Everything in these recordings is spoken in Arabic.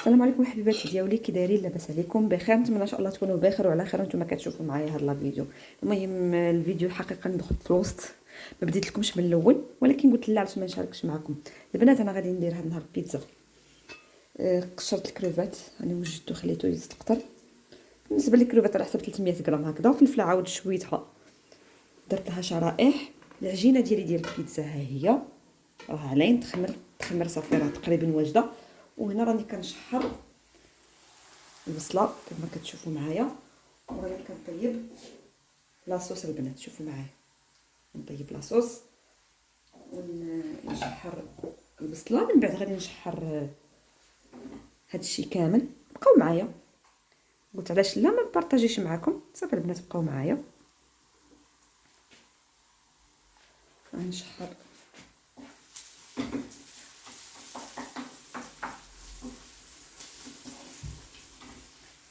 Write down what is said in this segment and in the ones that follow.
السلام عليكم حبيباتي ديالي، كي دايرين؟ لاباس عليكم؟ بخير؟ نتمنى ان شاء الله تكونوا بخير وعلى خير وانتم كتشوفوا معايا هذا الفيديو. المهم الفيديو الحقيقه ندخل في الوسط، ما بديت لكمش من الاول، ولكن قلت لا علاش ما نشاركش معكم البنات. انا غادي ندير هذا النهار بيتزا. قشرت الكروفات، انا وجدته خليته يستقطر. بالنسبه للكروفات على حسب 300 غرام هكذا، وفلفله عاود شويتها درت لها شرائح. العجينه ديال البيتزا ها هي، راه علين تخمر صافي، راه تقريبا واجده. وهنا راني كنشحر البصله كما كتشوفوا معايا، وراني كنطيب لاصوص البنات. شوفوا معايا نطيب لاصوص ونشحر البصله، من بعد غادي نشحر هذا الشيء كامل. بقاو معايا، قلت علاش لا ما نبارطاجيش معكم. صافي البنات بقاو معايا، غنشحر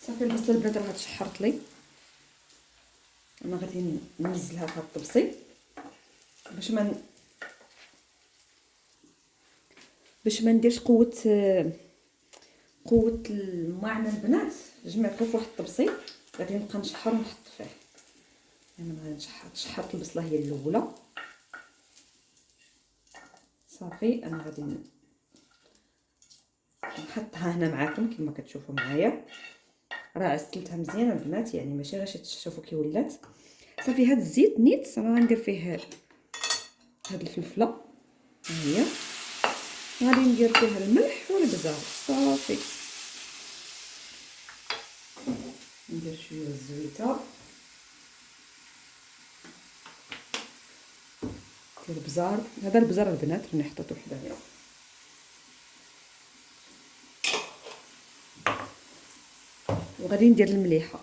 صافي البصله البنات راه تشحرت لي. انا غادي ننزلها في هاد الطبسي باش ما نديرش قوه الماعن البنات. جمعت في واحد الطبسي غادي نبقى نشحر ونحط فيه. انا غادي شحرت البصله هي الاولى صافي. انا غادي نحطها هنا معاكم كما كتشوفوا معايا. راه عسلتها مزيان البنات، يعني ماشي غير تشوفوا كي ولات. صافي هاد الزيت نيت انا غندير فيه هاد الفلفله ها هي، غادي ندير فيها الملح والبزار صافي. ندير شويه الزويته ديال البزار. هذا البزار البنات راني حطيته حدايا. وغادي ندير المليحه.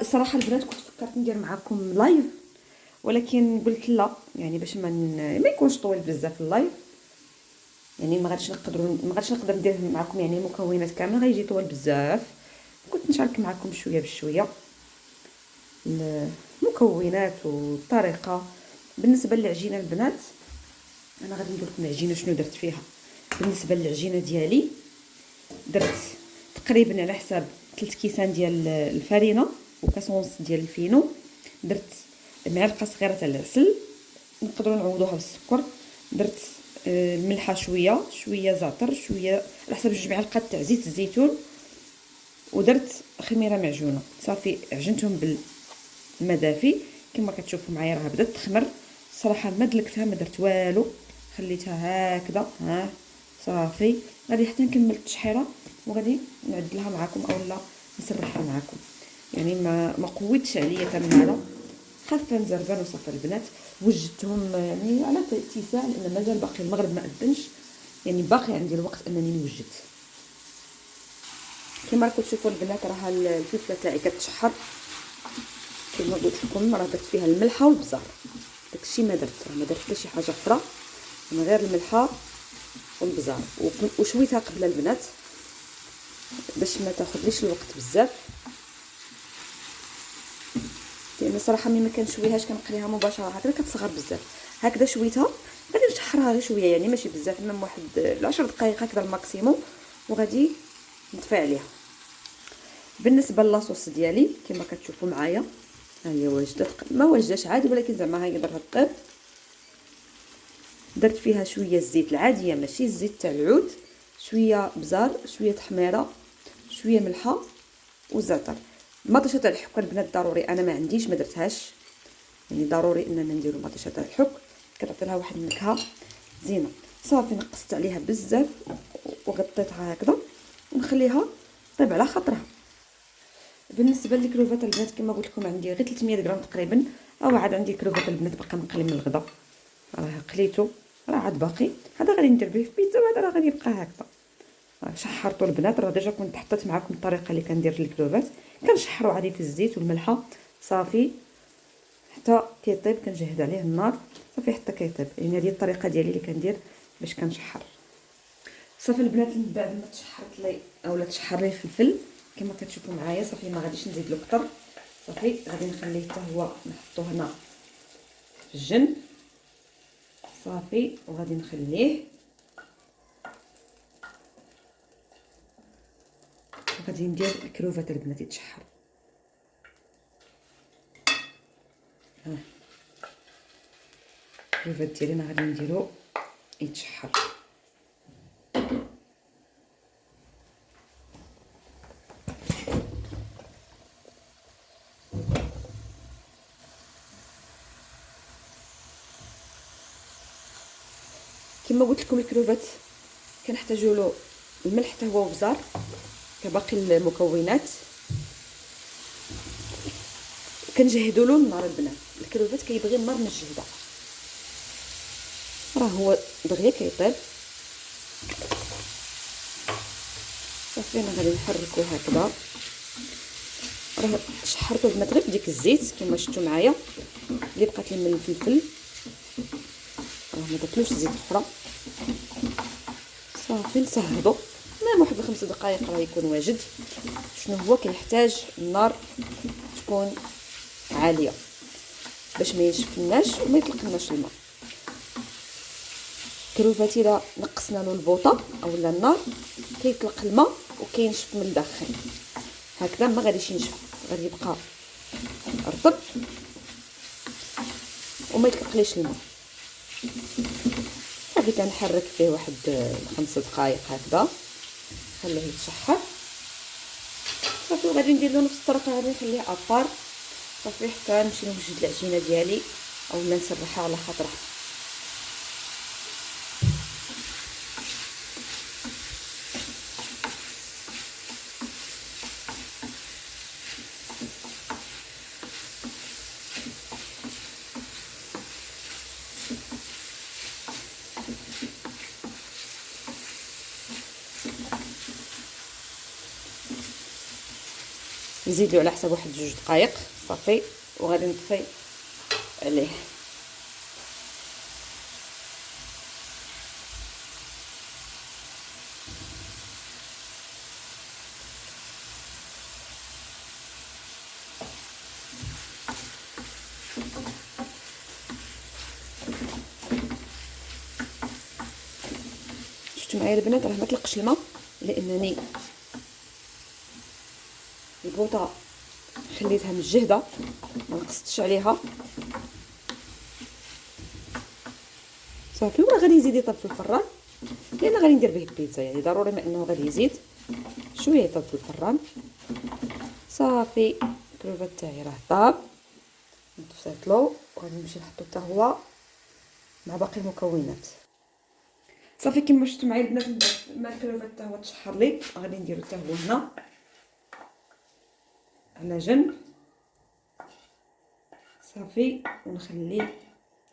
صراحه البنات كنت فكرت ندير معكم لايف، ولكن قلت لا، يعني باش ما يكونش طويل بزاف اللايف. يعني ما غاديش نقدر ندير معكم يعني المكونات كامله، غيجي طويل بزاف. كنت نشارك معكم شويه بشويه المكونات والطريقه. بالنسبه للعجينه البنات، انا غادي ندير لكم العجينه شنو درت فيها. بالنسبه للعجينه ديالي درت تقريبا على حساب 3 كيسان ديال الفرينه وكاس ونص ديال الفينو. درت معلقه صغيره تاع العسل، نقدروا نعوضوها بالسكر. درت الملحه شويه زعتر، شويه على حسب 2 معالق تاع زيت الزيتون. ودرت خميره معجونه. صافي عجنتهم بالماء دافي كما كتشوفوا معايا، راه بدات تخمر. صراحه ما دلكتها، ما درت والو، خليتها هكذا. ها صافي غادي حتى نكمل التشحيره وغادي نعدلها معكم اولا نسرحها معكم. يعني ما قويتش عليا تماما، خفه مزربان وصافي البنات. وجدتهم يعني على اتساع لان مازال باقي المغرب ما اذنش، يعني باقي عندي الوقت انني نوجد. كما راكم تشوفوا البنات راه الفلفله تاعي كتشحر كما قلت لكم. راه درت فيها الملحه والبزار، داكشي ما درت حتى شي حاجه اخرى، من غير الملحه والبزار. وشويتها قبل البنات باش ما تاخذليش الوقت بزاف، لان صراحه ملي ما كنشويهاش كنقليها مباشره هكذا كتصغر بزاف. هكذا شويتها غادي نشحرها غير شويه، يعني ماشي بزاف، من واحد 10 دقائق هكذا الماكسيموم، وغادي نطفي عليها. بالنسبه للاصوص ديالي كما كتشوفوا معايا ها هي واجده، ما واجداش عادي، ولكن زعما ها هي درها الطيب. درت فيها شويه الزيت العاديه ماشي الزيت تاع العود، شويه بزار، شويه تحميره، شويه ملحه وزعتر. مطيشه تاع الحك البنات ضروري، انا ما عنديش ما درتهاش، يعني ضروري اننا نديرو مطيشه تاع الحك، كتعطي لها واحد النكهه زينه. صافي نقصت عليها بزاف وغطيتها هكذا ونخليها طيب على خاطرها. بالنسبه للكروفات البنات كما قلت لكم عندي غير 300 غرام تقريبا، او عاد عندي كروفات البنات باقا مقلي من الغدا، راه قليتو، راه عاد باقي. هذا غادي ندير به في بيتزا، وهذا راه غادي يبقى هكذا. شحرتو البنات، راه ديجا كنت حطيت معكم الطريقه اللي كندير الكروفات. كنشحرو عادي في الزيت والملحه صافي حتى كيطيب، كنجهد عليه النار صافي حتى كيطيب. يعني هذه الطريقه ديالي اللي كندير باش كنشحر. صافي البنات من بعد ما تشحرت لي اولا تشحر لي الفلفل كما كتشوفوا معايا، صافي ما غاديش نزيد له اكثر، صافي غادي نخليه حتى هو نحطوه هنا في الجنب، صافي وغادي نخليه وغادي ندير الكروفات البنات يتشحر. ها الكروفات ديالنا غادي نديرو يتشحر. كما قلت لكم الكروفات كنحتاجوا له الملح حتى هو وبزار كباقي المكونات، كنجهدوا له النار البنات. الكروفات كيبغي النار مجهده، راه هو دغيا كيطيب. صافي انا غادي نحركو هكذا، راه شحرته البنات غير بديك الزيت كما شفتوا معايا اللي بقات لي من الفلفل، راه ما درتلوش زيت اخرى. صافي نصهدو المهم واحد 5 دقائق راه يكون واجد. شنو هو كيحتاج النار تكون عاليه باش ما يشفناش وما يطلقناش الماء. الكروفات الا نقصنا له البوطه اولا النار كيطلق الماء وكينشف من الداخل، هكذا ما غاديش ينشف، غادي يبقى رطب وما يطلقليش الماء. صافي كنحرك فيه واحد 5 دقائق هكذا خليه يتشحر. صافي وغادي ندير له نفس الطريقه، غادي نخليه ابار صافي حتى نمشي نوجد العجينه ديالي اولا نسرحها على خاطرها. نزيدو على حسب واحد 2 دقائق صافي وغادي نطفي عليه. شفتوا معايا البنات راه ما طلقش الماء لانني البوطه خليتها مجهده ما نقصتش عليها. صافي وراه غادي يزيد يطيب في الفران لان غادي ندير به البيتزا، يعني ضروري ما انه غادي يزيد شويه يطيب في الفران. صافي الكروفات تاعي راه طاب طفيت له وغادي نمشي نحطو حتى هو مع باقي المكونات. صافي كما شفتوا معايا البنات مع الكروفات حتى هو تشحر لي، غادي نديرو حتى هو هنا على جنب. صافي ونخلي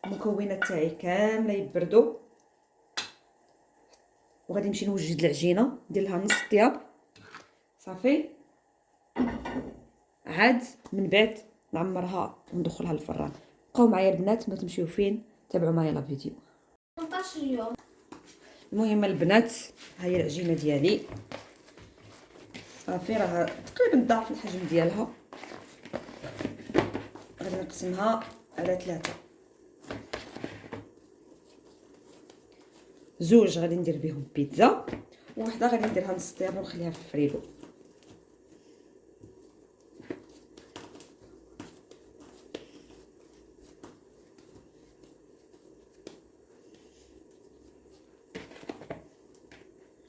المكونات تاعي كامله يبردوا وغادي نمشي نوجد العجينه ندير لها نص طياب. صافي عاد من بعد نعمرها وندخلها للفران. بقاو معايا البنات ما تمشيو فين، تابعوا معايا لا فيديو. 18 يوم. المهم البنات ها هي العجينه ديالي صافي راه تقريبا ضعف الحجم ديالها. غادي نقسمها على 3، 2 غادي ندير بهم بيتزا وواحده غادي نديرها نص طياب ونخليها في الفريغو.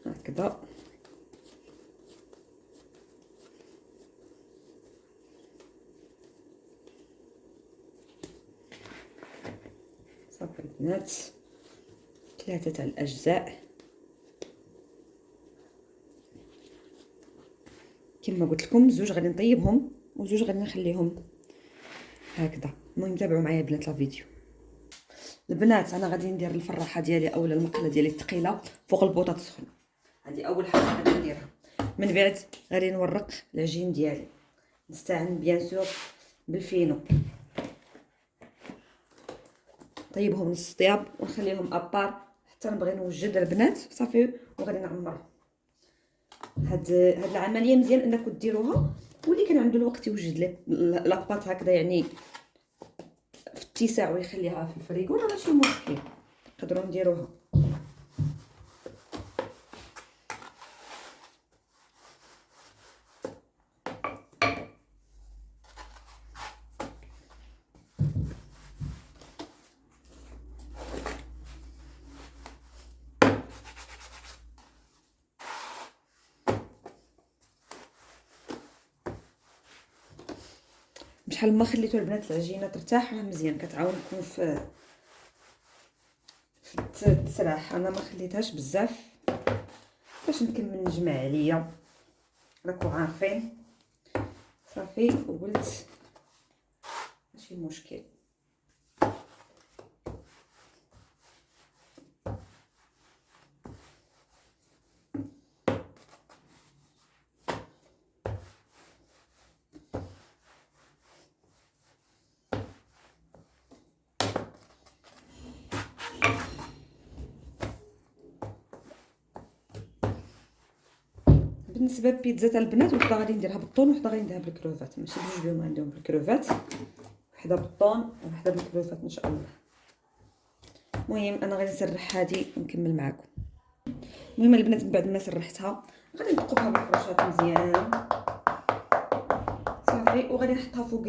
هكذا صافي البنات 3 تاع الاجزاء كما قلت لكم. 2 غادي نطيبهم و2 غادي نخليهم هكذا. المهم تابعوا معايا البنات لا فيديو. البنات انا غادي ندير الفراحه ديالي اولا المقله ديالي الثقيله فوق البوطه تسخن، هذه اول حاجه غادي نديرها. من بعد غادي نورق العجين ديالي، نستعن بيان سور بالفينو، طيبهم نص طياب ونخليهم ابار حتى نبغي نوجد البنات صافي وغادي نعمرها. هاد العمليه مزيان انكم ديروها، واللي كان عنده الوقت يوجد لي لاباط هكذا يعني في اتساع ويخليها في الفريغو، راه ماشي مشكل، تقدروا نديروها. بشحال ما خليتو البنات العجينه ترتاح راه مزيان، كتعاونكم في التسراح. انا ما خليتهاش بزاف باش نكمل نجمع عليا، راكم عارفين. صافي وقلت ماشي مشكل. بالنسبه للبيتزا تاع البنات، وحده غادي نديرها بالطون وحده غادي نديرها بالكروفات، ماشي بجوج اليوم غنديرهم بالكروفات، وحده بالطون وحده بالكروفات ان شاء الله. المهم انا غادي نسرح هذه ونكمل معكم. المهم البنات من بعد ما سرحتها غادي نثقبها بالفرشات مزيان صافي، وغادي نحطها فوق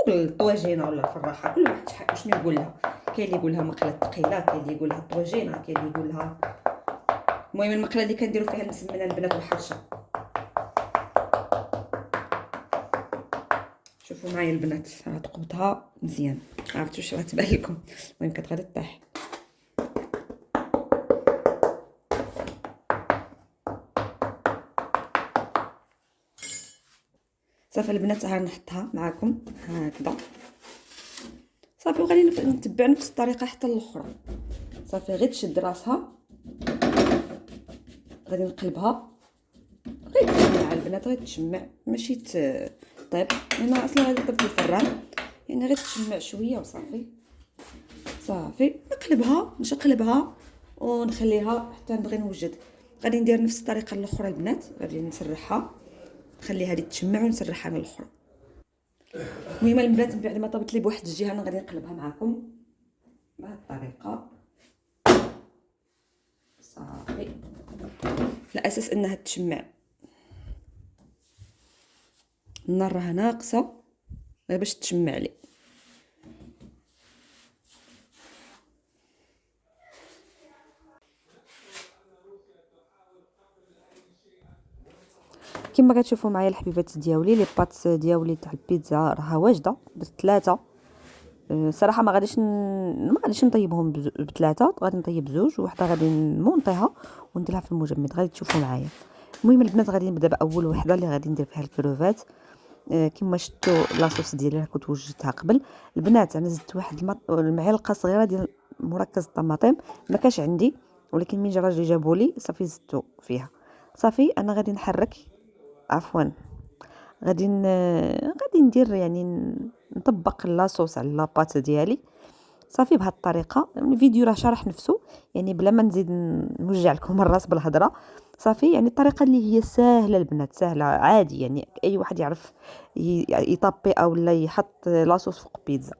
الطواجينه ولا الفراحه، كل واحد شنو يقول لها. كاين اللي يقول لها مقله ثقيله، كاين اللي يقول لها الطواجينه، كاين اللي يقول لها. المهم المقله اللي كنديروا فيها المسمنه البنات والحرشه. شوفوا معايا البنات، راه ثقبتها مزيان، عرفتوا واش راه تبان لكم. المهم كتغادي طيح. صافي البنات ها نحطها معكم هكذا صافي، وغادي نتبع نفس الطريقه حتى الاخرى. صافي غير تشد راسها، غادي نقلبها، غير تجمع البنات، غير تجمع ماشي طيب. انا اصلا غادي نطيب في الفران، يعني غير تجمع شويه وصافي. صافي نقلبها ونخليها حتى نبغي نوجد. غادي ندير نفس الطريقه الاخرى البنات، غادي نسرحها، نخلي هذه تجمع ونسرحها من الاخرى. المهم البنات من بعد ما طابت لي بواحد الجهه انا غادي نقلبها معكم بهذه الطريقه صافي، على اساس انها تجمع. النار راه ناقصه غير باش تجمع لي. كما كتشوفوا معايا الحبيبات دياولي، لي بات دياولي تاع البيتزا راها واجده، درت 3. صراحه ما غاديش نطيبهم بثلاثه، غادي نطيب زوج، وحده غادي نمونطيها ونديرها في المجمد، غادي تشوفوا معايا. المهم البنات غادي نبدا باول وحده اللي غادي ندير فيها الكروفات. كما شفتوا لاصوص ديالي راه كنت وجدتها قبل البنات. انا زدت واحد المعلقه صغيره ديال مركز الطماطم، ما كاش عندي، ولكن من جراجلي جابوا لي صافي زدته فيها. صافي انا غادي نحرك، عفوا غادي ندير يعني نطبق لاصوص على لاباط ديالي صافي بهذه الطريقه. الفيديو راه شرح نفسه يعني بلا ما نزيد نوجع لكم الراس بالهضره. صافي يعني الطريقه اللي هي سهله البنات، سهله عادي، يعني اي واحد يعرف يطابي او لا يحط لاصوص فوق بيتزا.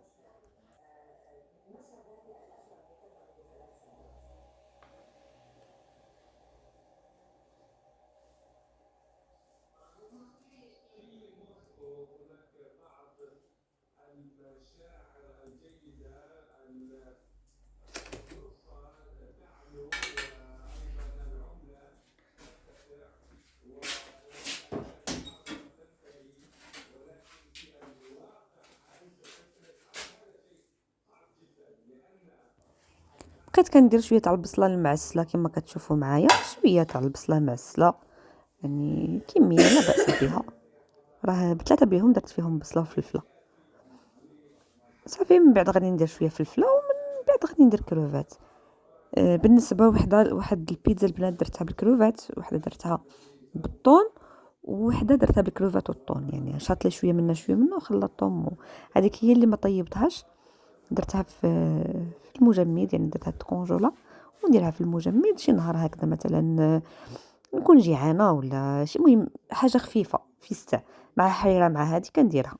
بقيت كندير شويه تاع البصله المعسله كما كتشوفوا معايا، شويه تاع البصله المعسله يعني كميه لا باس بها، راه بثلاثه بهم درت فيهم بصله وفلفله. صافي من بعد غادي ندير شويه فلفله، ومن بعد غادي ندير كروفات. بالنسبه واحد البيتزا البنات درتها بالكروفات، وحده درتها بالطون، وحده درتها بالكروفات والطون، يعني شاط لي شويه منه وخلطتهم. هذيك هي اللي ما طيبتهاش، درتها في المجمد، يعني درتها تكونجولا ونديرها في المجمد شي نهار هكذا مثلا، نكون جيعانه ولا شي، مهم حاجه خفيفه في الساع مع حريره مع هذه كنديرها.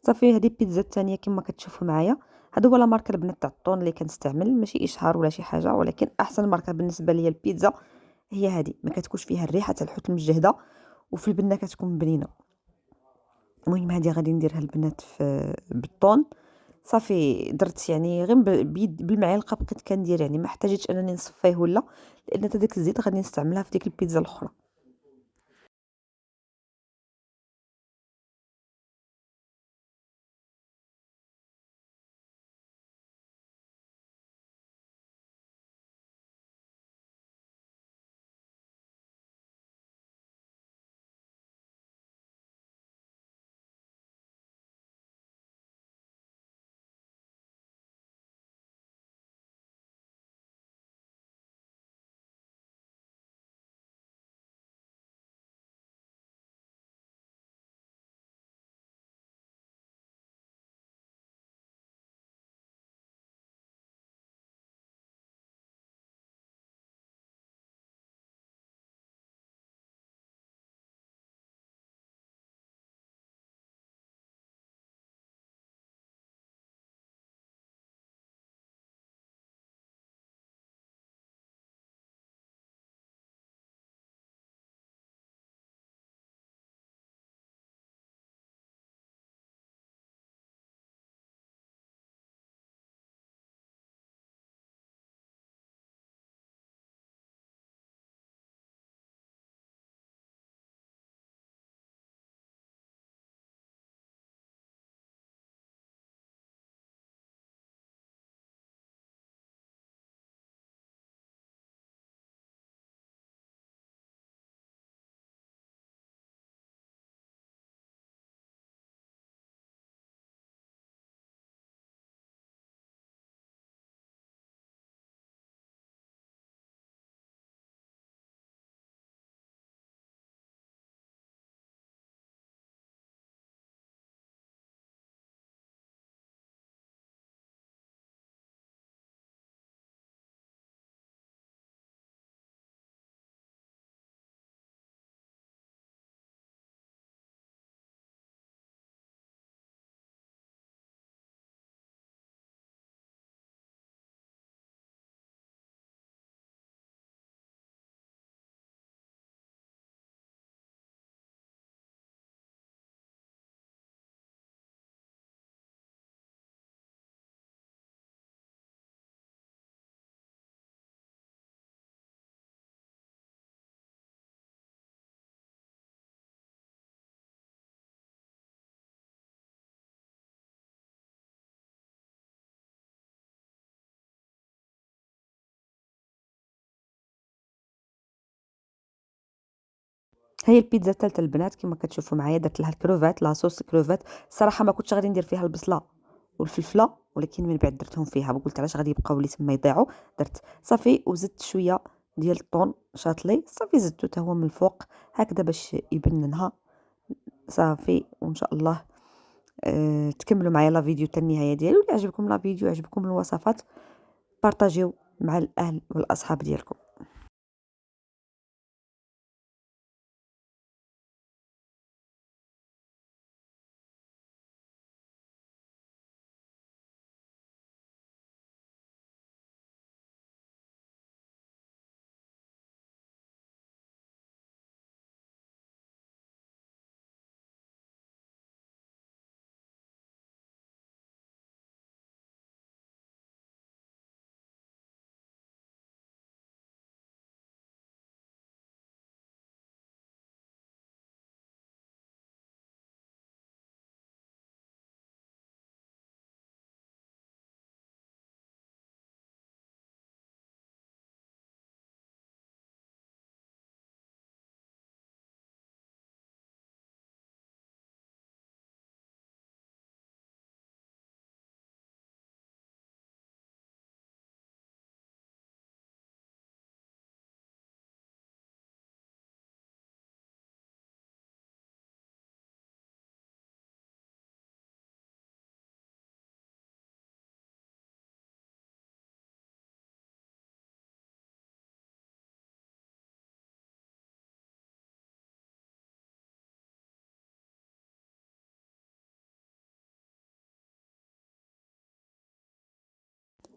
صافي هذه البيتزا الثانيه كما كتشوفوا معايا. هذا هو لا ماركه البنات تاع الطون اللي كنستعمل، ماشي اشهار ولا شي حاجه، ولكن احسن ماركه بالنسبه ليا البيتزا هي هذه. ما كتكونش فيها الريحه تاع الحوت المجهده، وفي البنه كتكون بنينه. المهم هذه غادي نديرها البنات في بالطون. صافي درت يعني غير بالمعلقه بقيت كندير، يعني ما احتاجتش انني نصفيه ولا، لان حتى داك الزيت غادي نستعملها في ديك البيتزا الاخرى. هي البيتزا الثالثه البنات كما كتشوفوا معايا، درت لها الكروفات، لاصوص كروفات. الصراحه ما كنتش غادي ندير فيها البصله والفلفله، ولكن من بعد درتهم فيها وقلت علاش غادي يبقاو لي تما يضيعوا. درت صافي وزدت شويه ديال الطون شاطلي، صافي زدته حتى هو من الفوق هكذا باش يبننها صافي. وان شاء الله تكملوا معايا لا فيديو حتى النهايه ديالو. اللي عجبكم لا فيديو عجبكم الوصفات بارطاجيو مع الاهل والاصحاب ديالكم.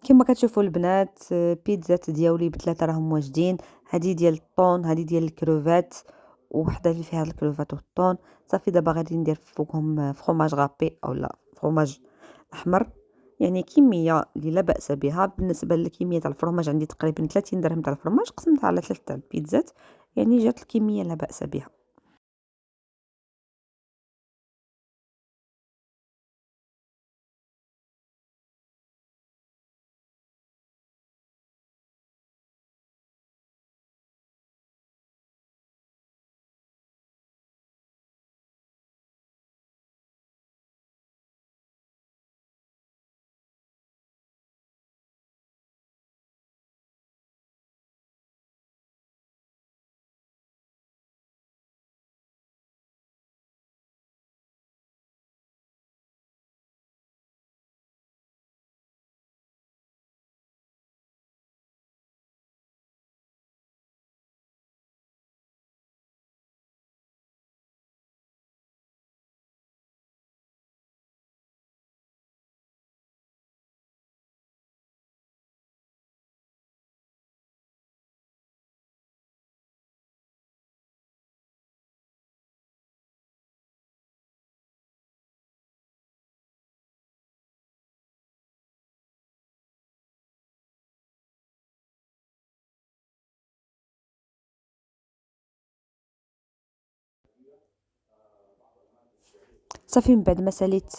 كما كتشوفوا البنات بيتزات دياولي بثلاثه راهم واجدين. هذه ديال الطون، هذه ديال الكروفات، وحده اللي فيها الكروفات والطون. صافي دابا غادي ندير فوقهم فروماج غابي اولا فروماج احمر، يعني كميه اللي لا باس بها. بالنسبه للكميه تاع الفرماج عندي تقريبا 30 درهم تاع الفرماج قسمتها على 3 تاع البيتزات، يعني جات الكميه لا باس بها. صافي من بعد ما ساليت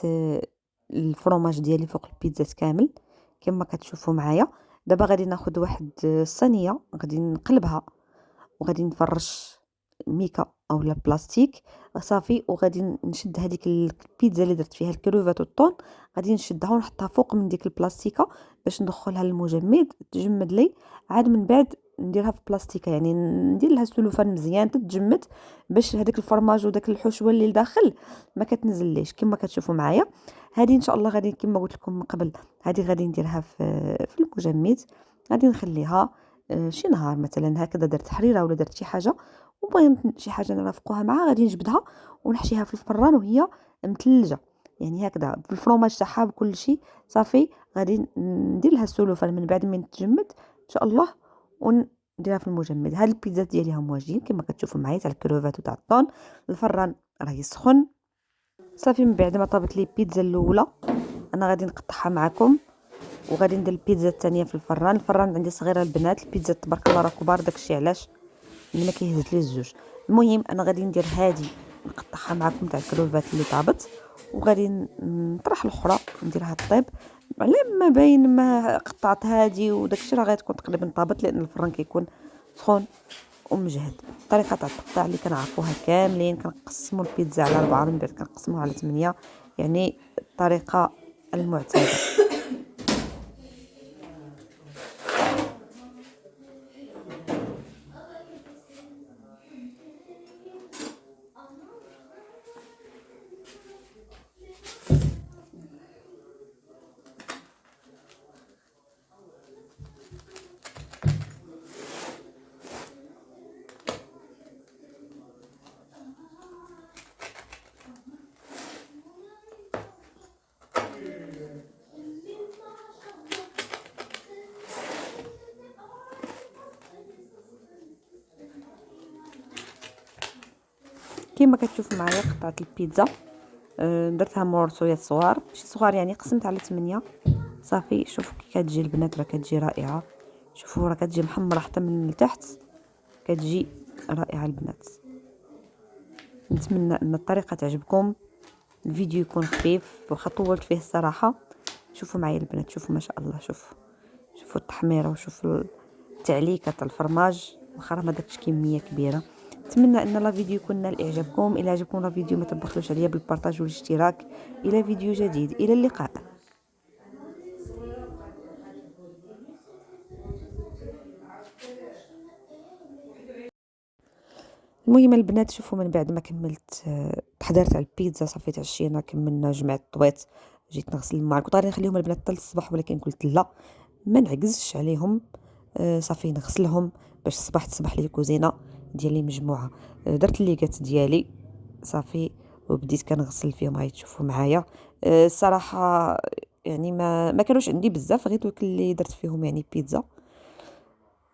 الفرomاج ديالي فوق البيتزا كامل كما كتشوفوا معايا، دابا غادي ناخذ واحد الصينيه غادي نقلبها وغادي نفرش ميكا اولا بلاستيك صافي. وغادي نشد هذيك البيتزا اللي درت فيها الكروفات والطون، غادي نشدها ونحطها فوق من ديك البلاستيكه باش ندخلها للمجمد تجمد لي. عاد من بعد نديرها في بلاستيكه، يعني ندير لها السلوفان مزيان تتجمد باش هذاك الفرماج وداك الحشوه اللي لداخل ما كتنزليش كما كتشوفوا معايا. هذه ان شاء الله غادي كما قلت لكم من قبل، هذه غادي نديرها في المجمد، غادي نخليها شي نهار مثلا هكذا. درت حريره ولا درت شي حاجه وبغيت شي حاجه نرافقوها معها، غادي نجبدها ونحشيها في الفران وهي مثلجه، يعني هكذا بالفرomاج تاعها بكل شيء. صافي غادي ندير لها السلوفان من بعد ما تجمد ان شاء الله ونديرها في المجمد. هاد البيتزات ديالي هم واجدين كما كتشوفوا معايا تاع الكروفات وتاع الطون. الفران راه يسخن. صافي من بعد ما طابت لي البيتزا الاولى انا غادي نقطعها معكم وغادي ندير البيتزا الثانيه في الفران. الفران عندي صغيره البنات، البيتزا تبارك الله راه كبار، داكشي علاش اللي ما كيهز لي الزوج. المهم انا غادي ندير هذه نقطعها معكم تاع الكروفات اللي طابت، وغادي نطرح الاخرى نديرها طيب على ما باين ما قطعت هذه وداكشي راه غتكون تقريبا طابت لان الفران كيكون سخون. ومجهد. الطريقه تاع التقطيع اللي كنعرفوها كاملين، كنقسموا البيتزا على 4 من بعد كنقسموها على 8، يعني الطريقه المعتاده. كما كتشوفوا معايا قطعه البيتزا درتها مرصويات صغار، ماشي صغار يعني قسمت على 8 صافي. شوفوا كي كتجي البنات، راه كتجي رائعه. شوفوا راه كتجي محمره حتى من التحت، كتجي رائعه البنات. نتمنى ان الطريقه تعجبكم، الفيديو يكون خفيف واخا طولت فيه الصراحه. شوفوا معايا البنات، شوفوا ما شاء الله، شوفوا التحميره وشوفوا التعليكه تاع الفرماج، واخا راه ما داكش كميه كبيره. نتمنى ان لا فيديو يكون نال اعجابكم. الى عجبكم لا فيديو ما تبخلوش عليا بالبارطاج والاشتراك. الى فيديو جديد، الى اللقاء. المهم البنات، شوفوا من بعد ما كملت تحضرت على البيتزا، صافي تعشينا، كملنا، جمعت الطويت، جيت نغسل الماعن. كنت غادي نخليهم البنات حتى للصباح، ولكن قلت لا، ما نعكزش عليهم. صافي نغسلهم باش الصباح تصبح لي الكوزينه ديالي مجموعه. درت الليكات ديالي صافي وبديت كنغسل فيهم. غايتشوفوا معايا الصراحه يعني ما كانوش عندي بزاف، غير دوك اللي درت فيهم يعني بيتزا،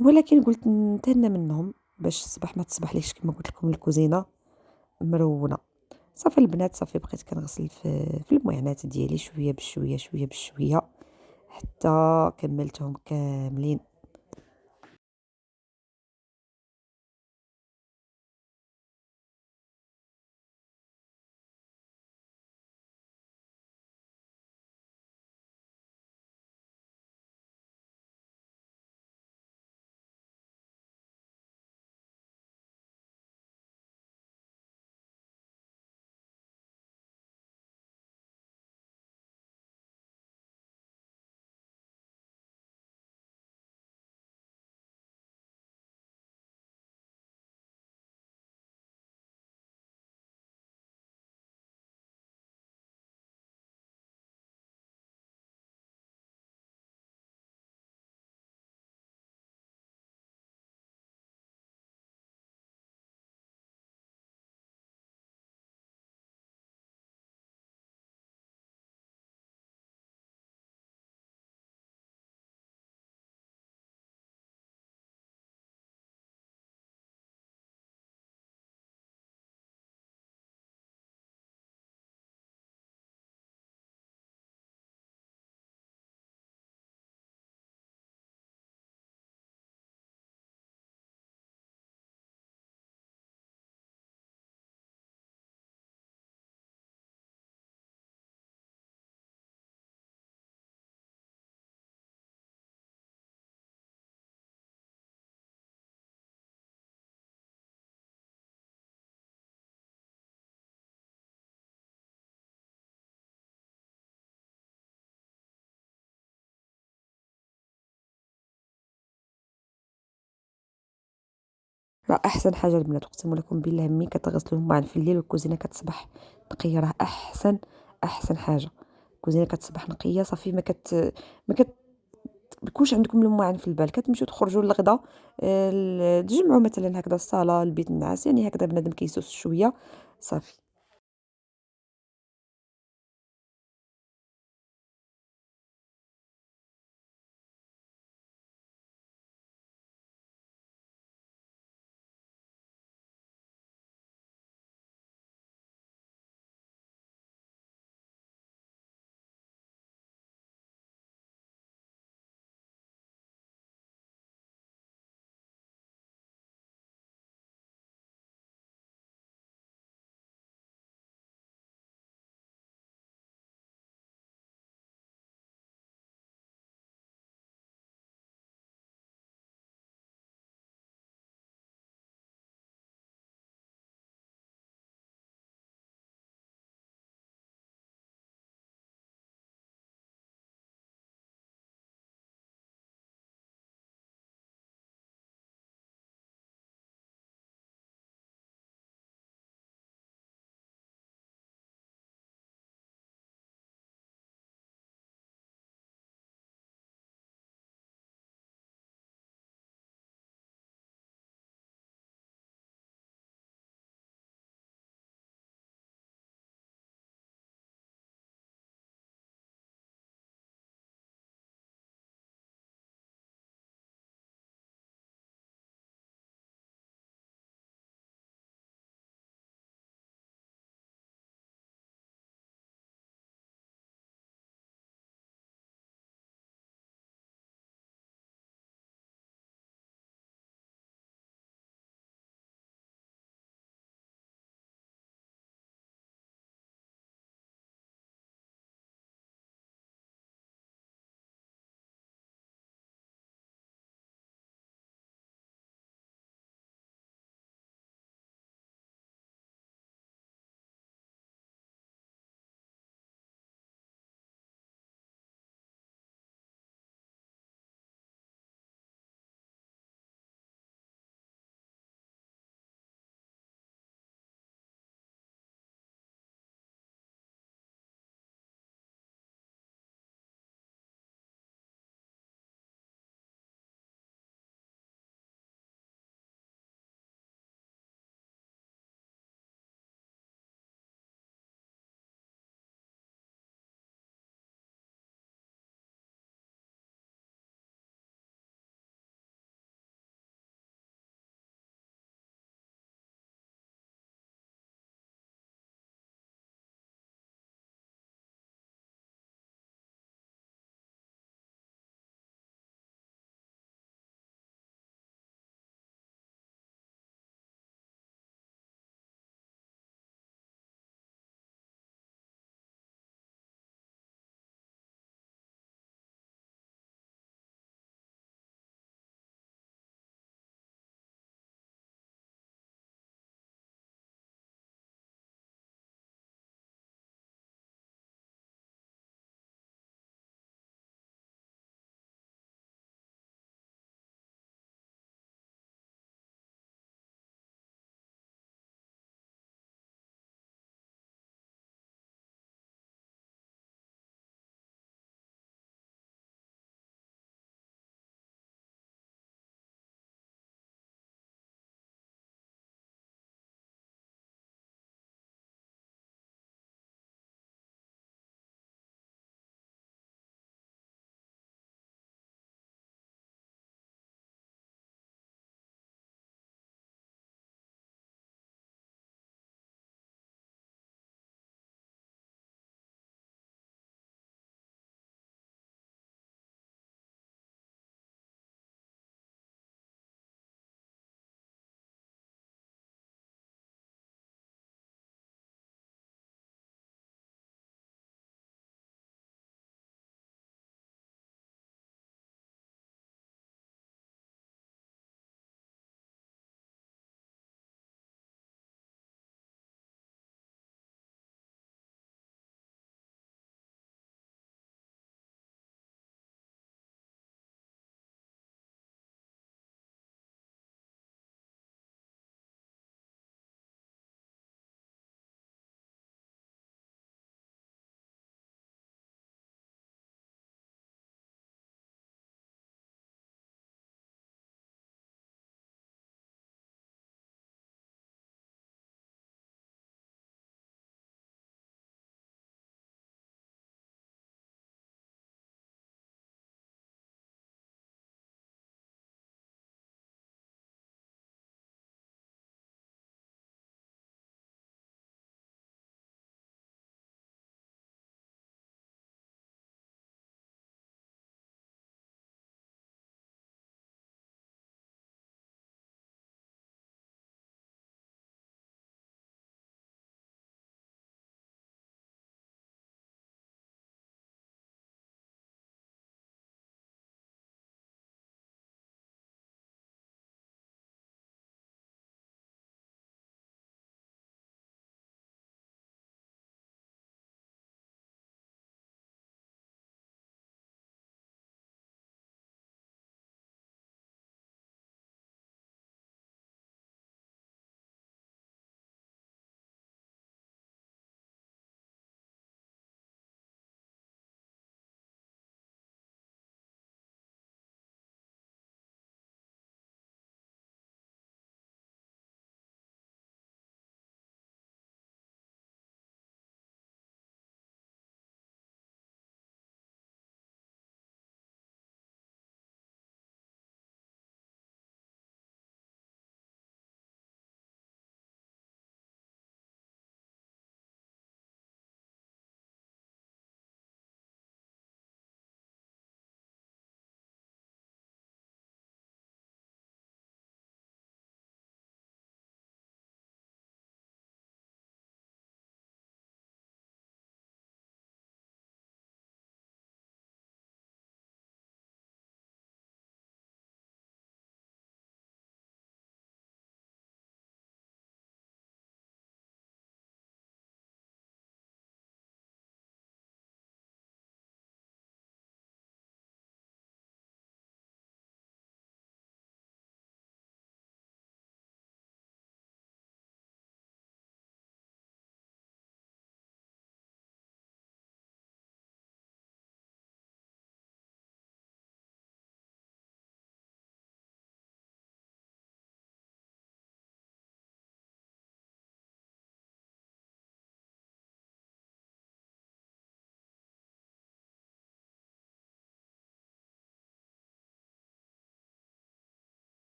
ولكن قلت نتهنى منهم باش الصباح ما تصبح ليش كما قلت لكم الكوزينه مرونه. صافي البنات، صافي بقيت كنغسل في المعانات ديالي شويه بشويه شويه بشويه حتى كملتهم كاملين. راه احسن حاجه البنات، اقسم لكم بالله ملي كتغسلوا الماعن في الليل والكوزينه كتصبح نقيه، راه احسن حاجه. الكوزينه كتصبح نقيه صافي. ما بيكونش عندكم الماعن في البال، كتمشيو تخرجوا للغدا تجمعوا مثلا هكذا الصاله البيت النعاس، يعني هكذا بنادم كيسوس شويه صافي.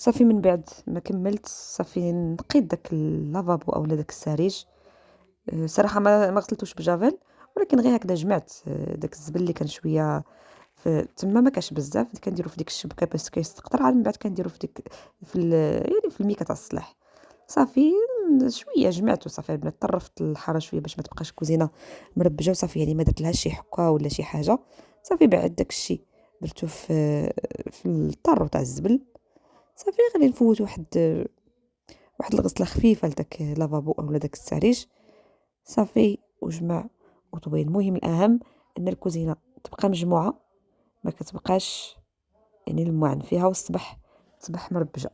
صافي من بعد ما كملت صافي نقيت داك اللافابو اولا داك السريج. صراحه ما غسلتوش بجافيل، ولكن غير هكذا جمعت داك الزبل اللي كان شويه تما، ما كانش بزاف، كنديرو في ديك الشبكه باش كيستقطر، عاد من بعد كنديرو في ديك يعني في الميكا تاع الصلاح. صافي شويه جمعته صافي البنات، طرفت الحاره شويه باش ما تبقاش الكوزينه مربجه وصافي، يعني ما درت لهاش شي حكه ولا شي حاجه. صافي بعد داك الشيء درتو في الطارو تاع الزبل. صافي غادي نفوت واحد الغسله خفيفه لداك لافابو اولا داك السريج. صافي وجمع وطوي. المهم الاهم ان الكوزينه تبقى مجموعه، ما كتبقاش يعني المعن فيها، والصباح تصبح مربجه.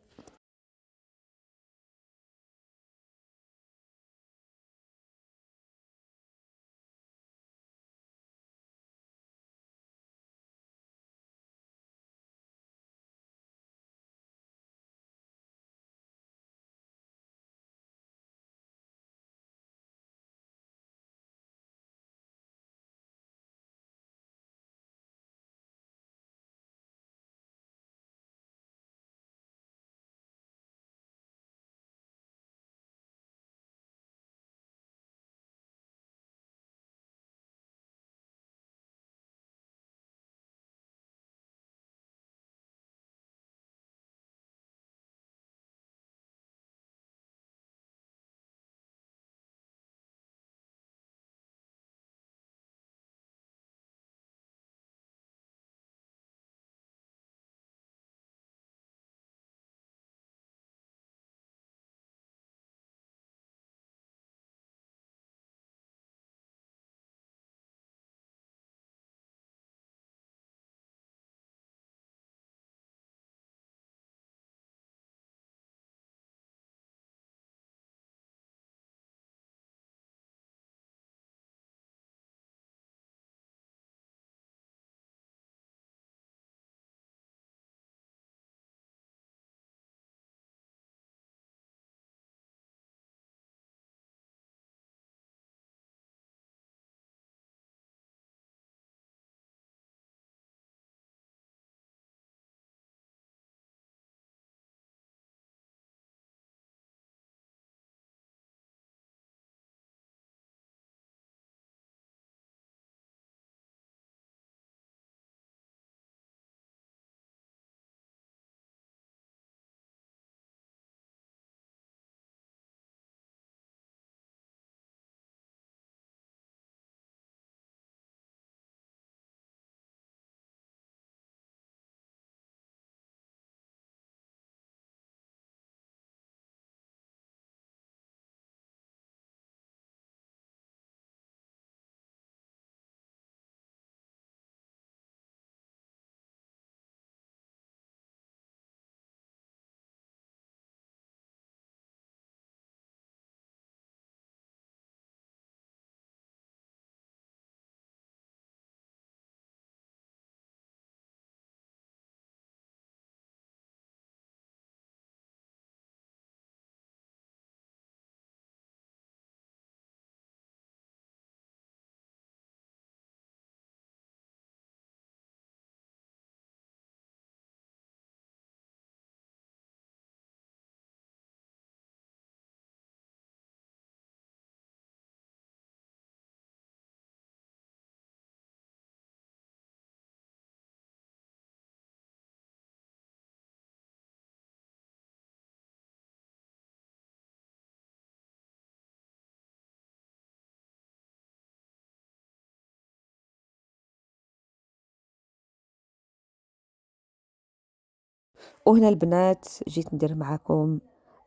وهنا البنات جيت ندير معكم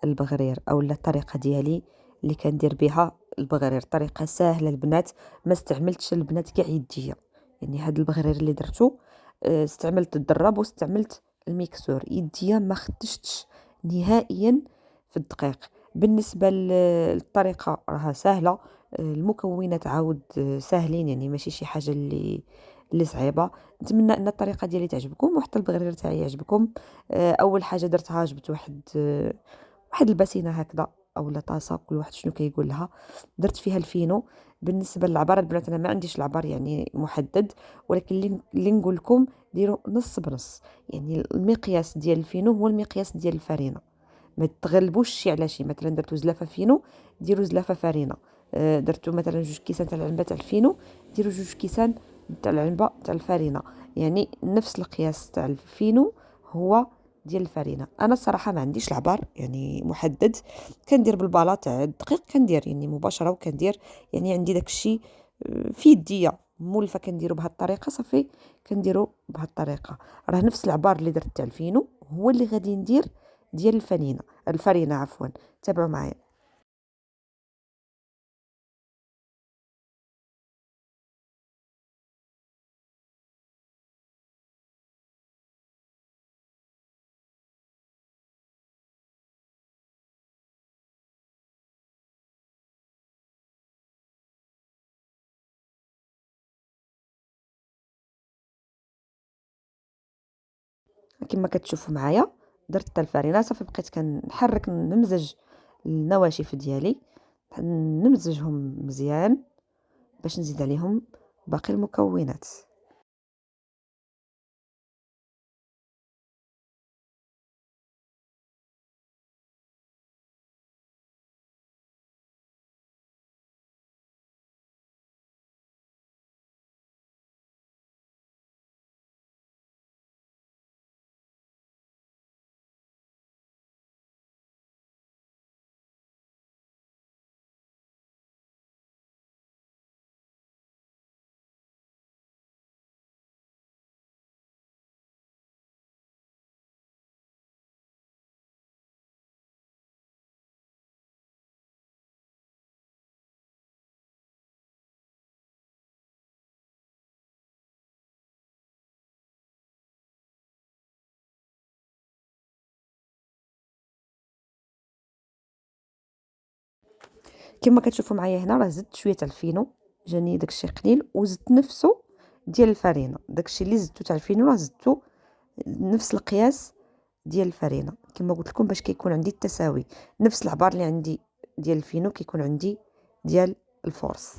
البغرير اولا الطريقه ديالي اللي كندير بها البغرير. طريقه سهله البنات، ما استعملتش البنات كاع يديا. يعني هاد البغرير اللي درتو استعملت الدراب واستعملت الميكسور. يديا ما خدشتش نهائيا في الدقيق. بالنسبه للطريقه راها سهله، المكونات عاود ساهلين، يعني ماشي شي حاجه اللي صعيبه. نتمنى ان الطريقه ديالي تعجبكم وحتى البغرير تاعي يعجبكم. اول حاجه درتها جبت واحد الباسينه هكذا او لا طاسه، كل واحد شنو كيقول لها. درت فيها الفينو. بالنسبه للعبار البنات انا ما عنديش العبار يعني محدد، ولكن اللي نقول لكم ديروا نص بنص. يعني المقياس ديال الفينو هو المقياس ديال الفرينه، ما تغلبوش شي على شي. مثلا درتو زلافه فينو ديروا زلافه فرينه، درتو مثلا 2 كيسان تاع العنبه تاع الفينو ديروا 2 كيسان تاع العنبه تاع الفرينه. يعني نفس القياس تاع الفينو هو ديال الفرينه. انا الصراحه ما عنديش العبار يعني محدد، كندير بالبالا تاع الدقيق، كندير يعني مباشره وكندير يعني عندي داكشي في يديا مولفه كنديرو بهاد الطريقه صافي، كنديرو بهاد الطريقه. راه نفس العبار اللي درت تاع الفينو هو اللي غادي ندير ديال الفرينه عفوا. تابعوا معايا. كما كتشوفوا معايا درت حتى الفرينه صافي، بقيت كنحرك نمزج النواشف ديالي، نمزجهم مزيان باش نزيد عليهم باقي المكونات. كما كتشوفوا معايا هنا راه زدت شويه تاع الفينو، جاني داكشي قليل، وزدت نفسه ديال الفرينه. داكشي اللي زدتو تاع الفينو راه زدتو نفس القياس ديال الفرينه كما قلت لكم، باش كيكون عندي التساوي. نفس العبار اللي عندي ديال الفينو كيكون عندي ديال الفورس.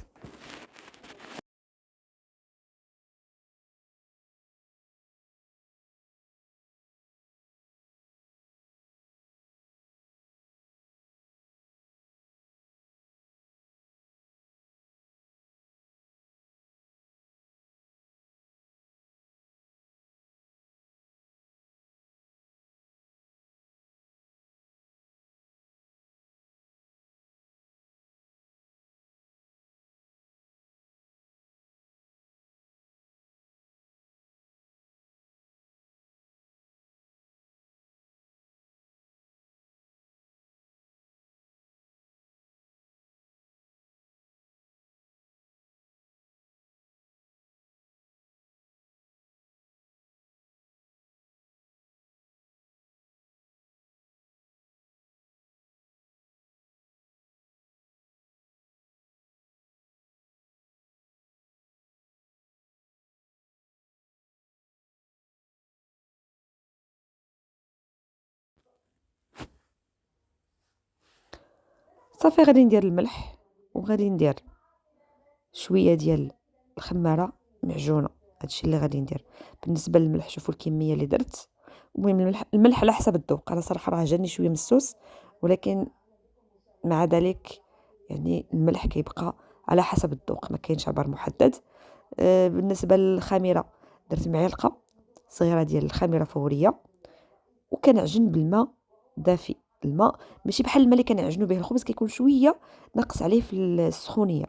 صافي غادي ندير الملح، وغادي ندير شويه ديال الخماره معجونه. هادشي اللي غادي ندير. بالنسبه للملح شوفوا الكميه اللي درت. المهم الملح على حسب الذوق. انا صراحه راه جاني شويه مسوس، ولكن مع ذلك يعني الملح كيبقى على حسب الذوق، ما كاينش عبار محدد. بالنسبه للخميره درت معلقه صغيره ديال الخميره فوريه، وكنعجن بالماء دافئ. الماء ماشي بحال الماء اللي كنعجنوا به الخبز، كيكون شويه ناقص عليه في السخونيه.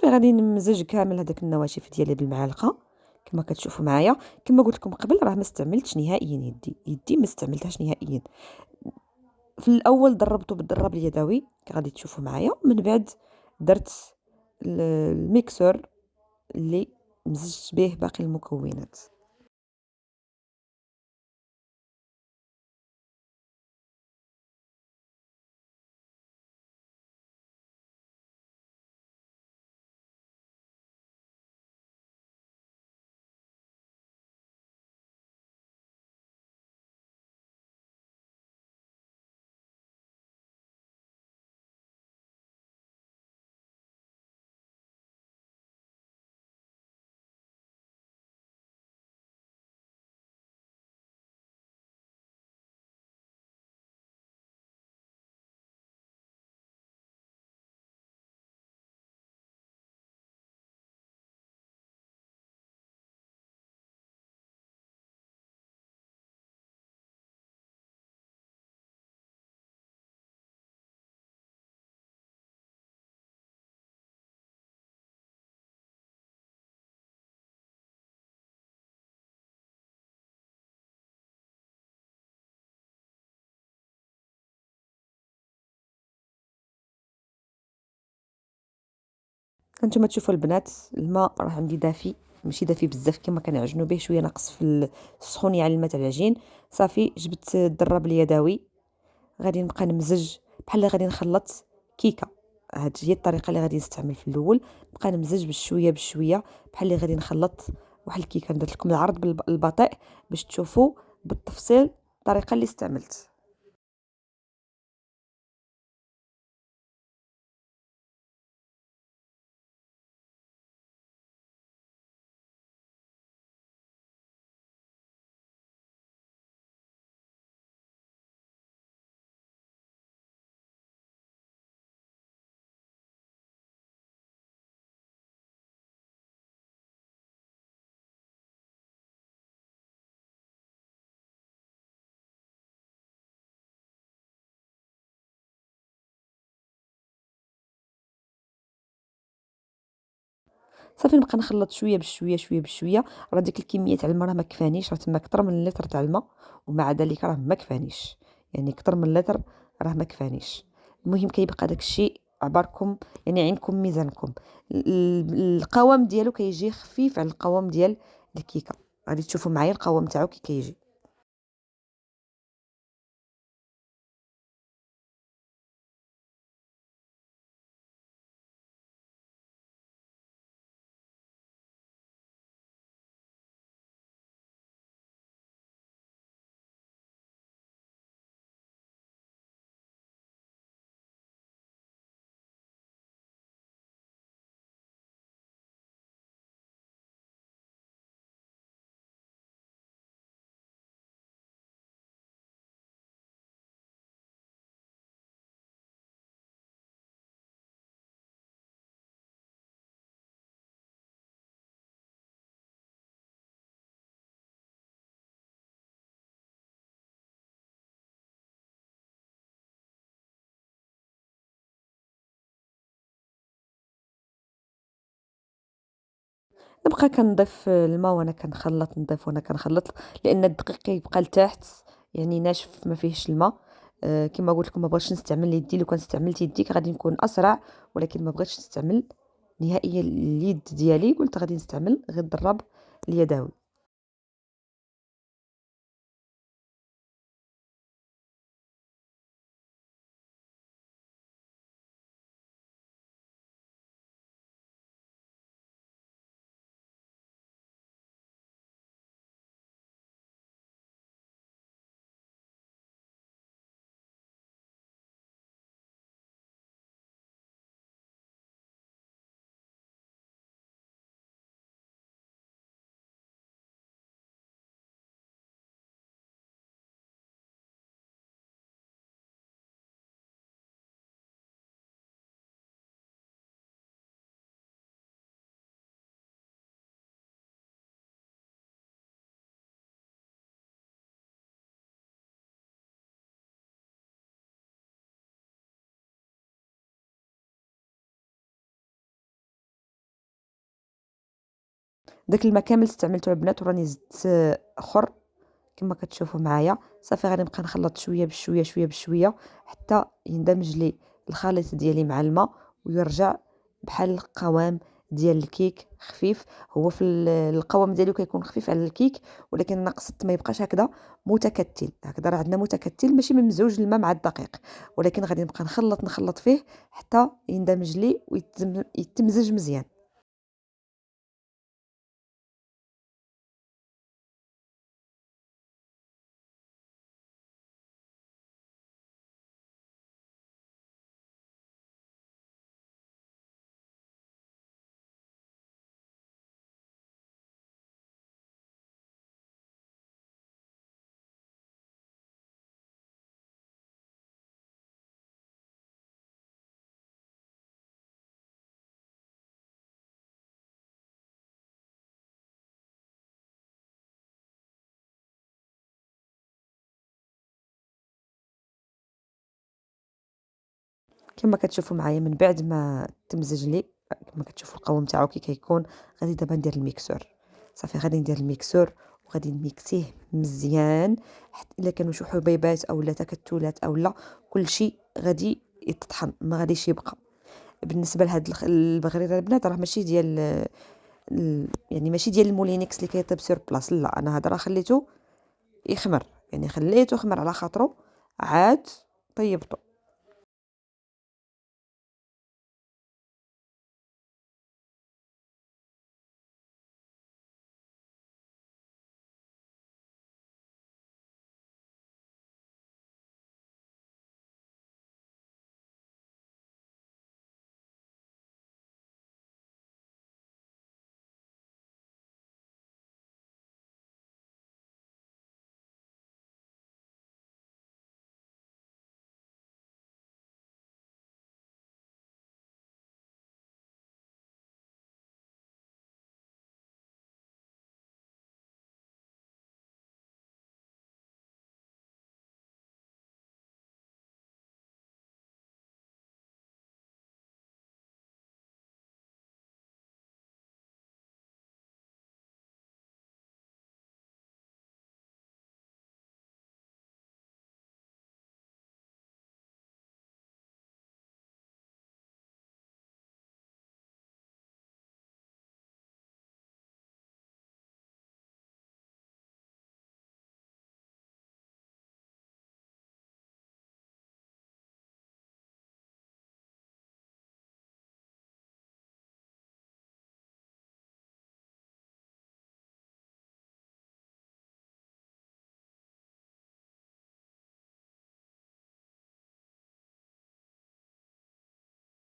صافي غادي نمزج كامل هذاك النواشف ديالي بالمعلقه كما كتشوفوا معايا. كما قلت لكم قبل راه ما استعملتش نهائيا يدي ما استعملتهاش نهائيا. في الاول ضربته بالضراب اليدوي غادي تشوفوا معايا، من بعد درت الميكسور اللي مزجت به باقي المكونات. هانتوما تشوفوا البنات الماء راه عندي دافي، ماشي دافي بزاف كما كنعجنوا به، شويه ناقص في السخونيه على الماء تاع العجين. صافي جبت الضراب اليدوي غادي نبقى نمزج بحال غادي نخلط كيكه. هاد هي الطريقه اللي غادي نستعمل في الاول، نبقى نمزج بشويه بشويه بحال اللي غادي نخلط واحد الكيكه. درت لكم العرض بالبطيء باش تشوفوا بالتفصيل الطريقه اللي استعملت. صافي نبقى نخلط شويه بشويه شويه بشويه. راه ديك الكميه تاع الماء راه ما كفانيش، راه تما اكثر من لتر تاع الماء، ومع ذلك راه ما كفانيش، يعني اكثر من لتر راه ما كفانيش. المهم كيبقى داك الشيء عباركم، يعني عينكم ميزانكم. القوام ديالو كيجي خفيف على القوام ديال الكيكه. غادي تشوفوا معايا القوام تاعو كي كيجي. نبقى كنضيف الماء وانا كنخلط، نضيف وانا كنخلط، لان الدقيق كيبقى لتحت يعني ناشف ما فيهش الماء. كما قلت لكم ما بغيتش نستعمل يدي، لو كان استعملت يديك غادي نكون اسرع، ولكن ما بغيتش نستعمل نهائيا اليد ديالي، قلت غادي نستعمل غير الضراب اليدوي. داك الماء كامل استعملته البنات، وراني زدت اخر كما كتشوفوا معايا. صافي غادي نبقى نخلط شويه بشويه شويه بشويه حتى يندمج لي الخليط ديالي مع الماء ويرجع بحال القوام ديال الكيك خفيف. هو في القوام ديالو كيكون خفيف على الكيك، ولكن انا قصدت ما يبقاش هكذا متكتل. هكذا راه عندنا متكتل ماشي ممزوج الماء مع الدقيق، ولكن غادي نبقى نخلط فيه حتى يندمج لي ويتمزج مزيان. كما كتشوفوا معايا من بعد ما تمزج لي، كما كتشوفوا القوام تاعو كي كيكون، غادي دابا ندير الميكسور. صافي غادي ندير الميكسور وغادي نميكسيه مزيان حتى الا كانوا شي حبيبات اولا تكتلات اولا كلشي غادي يتطحن، ما غاديش يبقى. بالنسبه لهاد البغريره البنات راه ماشي ديال يعني ماشي ديال المولينكس اللي كيطيب سور بلاص، لا انا هذا راه خليته يخمر، يعني خليته يخمر على خاطرو عاد طيبته.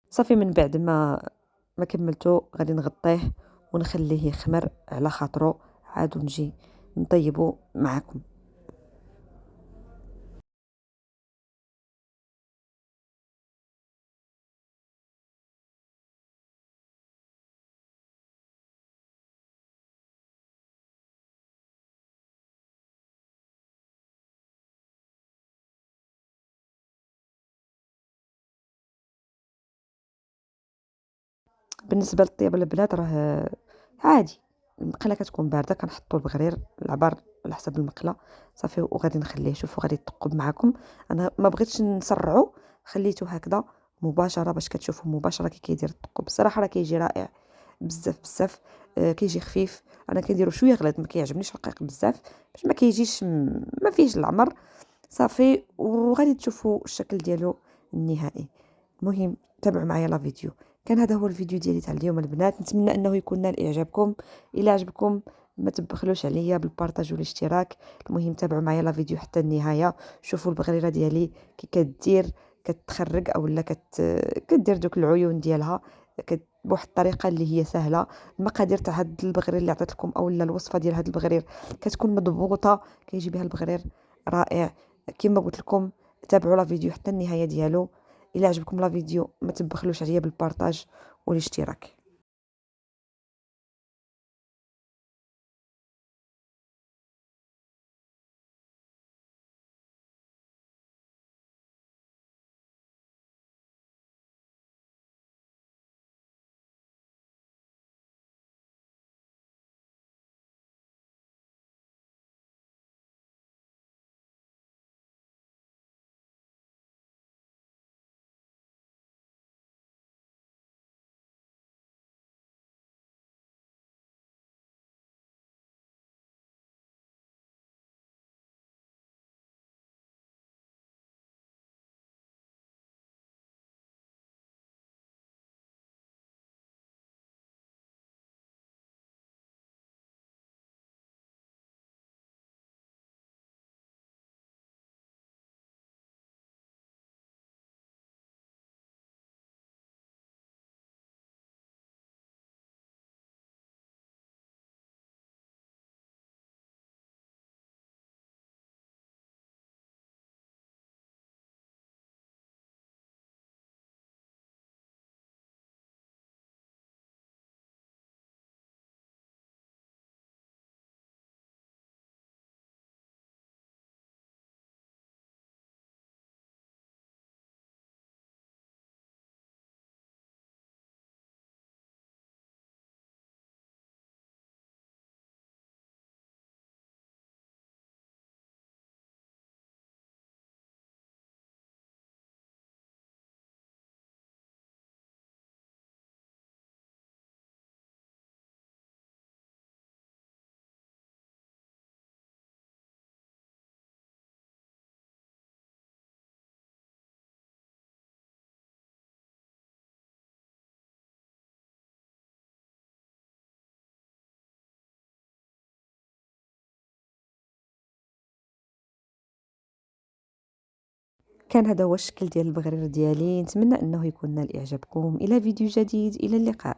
صافي من بعد ما كملته غادي نغطيه ونخليه يخمر على خاطرو، عاد نجي نطيبو معكم. بالنسبه للطياب البنات راه عادي، المقله كتكون بارده كنحطوا البغرير العبار على حسب المقله. صافي وغادي نخليه، شوفوا غادي يثقب معكم. انا ما بغيتش نسرعو، خليته هكذا مباشره باش كتشوفوا مباشره كي كيدير الثقب. الصراحه راه كيجي رائع بزاف بزاف. كيجي خفيف. انا كنديرو شويه غليظ، ما كيعجبنيش رقيق بزاف باش ما كيجيش ما فيهش العمر. صافي وغادي تشوفوا الشكل ديالو النهائي. المهم تابعوا معايا لا فيديو. كان هذا هو الفيديو ديالي تاع اليوم البنات، نتمنى انه يكون نال اعجابكم. الى عجبكم ما تبخلوش عليا بالبارطاج والاشتراك. المهم تابعوا معايا لا فيديو حتى النهايه. شوفوا البغريره ديالي كي كدير كتخرج اولا كدير دوك العيون ديالها بواحد الطريقه اللي هي سهله. المقادير تاع هاد البغرير اللي عطيت لكم اولا الوصفه ديال هاد البغرير كتكون مضبوطه، كيجي بها البغرير رائع. كما قلت لكم تابعوا لا فيديو حتى النهايه ديالو. الى عجبكم لا فيديو ما تبخلوش عليا بالبارطاج والاشتراك. كان هذا هو الشكل ديال البغرير ديالي، نتمنى انه يكون نال اعجابكم. الى فيديو جديد، الى اللقاء.